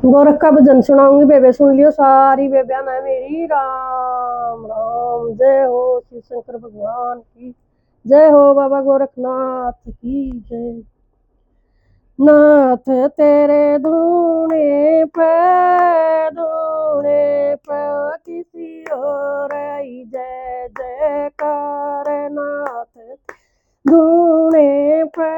गोरख का भजन सुनाऊंगी बेबे, सुन लियो सारी बेबिया ना मेरी। राम राम, जय हो शिव शंकर भगवान की जय हो, बाबा गोरखनाथ की जय। नाथ तेरे धूने पे किसी और आई जय जयकार। नाथ धूने पे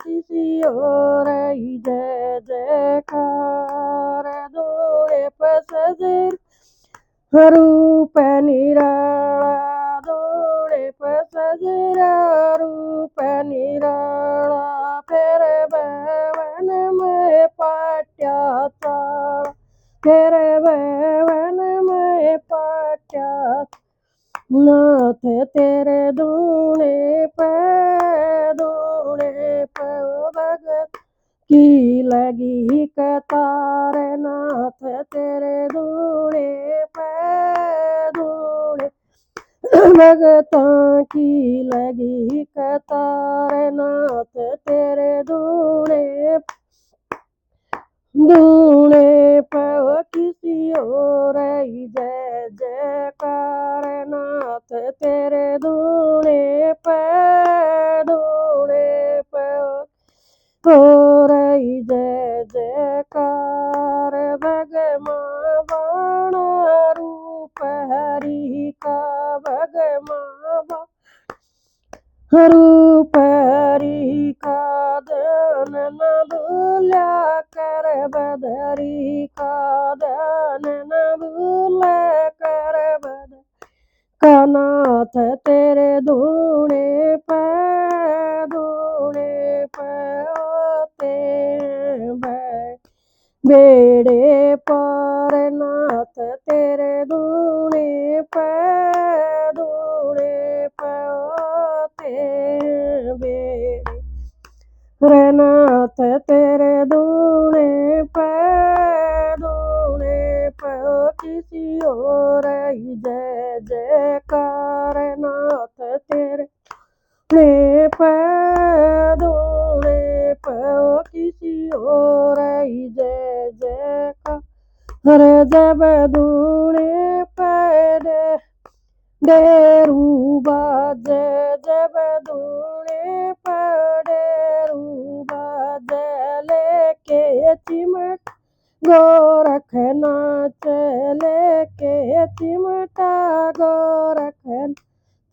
किसी और आई जय जयकार। धूने पे सजर रूप निराला, धूने पे सजर रूप निराला। फिर भवन में पाट्या ताला, फिर भवन में पाट्या। नाथ तेरे धूने पे भगत की लगी कतार। नाथ तेरे धूने भगतों की लगी कतार। नाथ तेरे धूने किसी और आई जय जयकार। नाथ तेरे धूने और आई जय जयकार। भगमा बाणा रूप हरि का, भगमा रूप हरि का। ध्यान न भूल्या कर बदरी का, ध्यान न भूल्या कर बदरी का। नाथ तेरे धूने पे होते बेड़े पार। नाथ तेरे धूने पे होते बेड़े। नाथ तेरे धूने पे किसी और आई जय जयकार। नाथ तेरे धूने पे किसी और आई जय जयकार। हरे जब धूने पे डेरू बाजे, जब धूने पे डेरू बाजे। लेके चिमट गोरख नाच, लेके चिमटा गोरख।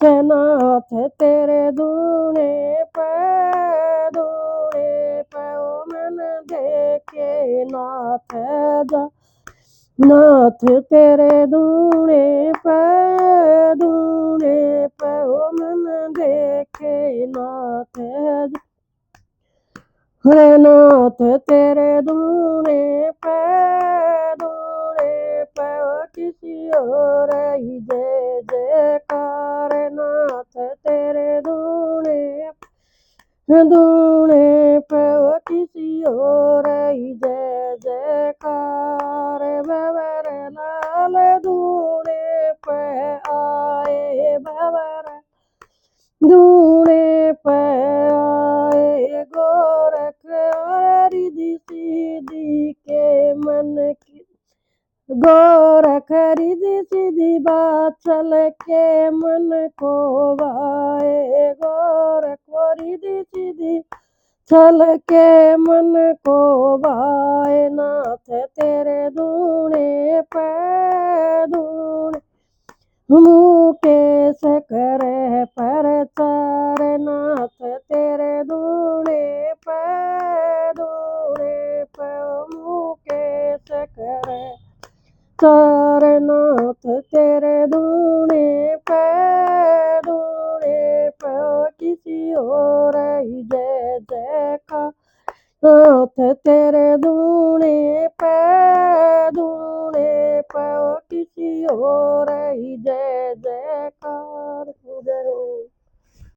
नाथ तेरे धूने पे ओ मन देखे नाथ जा। नाथ तेरे धूने पे ओ मन देखे नाथ जा। नाथ तेरे धूने पे किसी और आई जय जयकार। नाथ तेरे धूने पे किसी और आई जय जयकार। भवर लाल धूने पे आए, भवर धूने पे आए। गोरख और रिद्धि सिद्धि के मन की, गोरख रिद्धि सिद्धि बात चल के मन को भाए। गोरख रिद्धि सिद्धि चल के मन को भाए। नाथ तेरे धूने पे मुकेश करे प्रचार। नाथ तेरे धूने पे मुकेश करे चार। नाथ तेरे धूने पे किसी और आई जय जयकार। नाथ तेरे धूने पे किसी और आई जय जयकार। जय हो।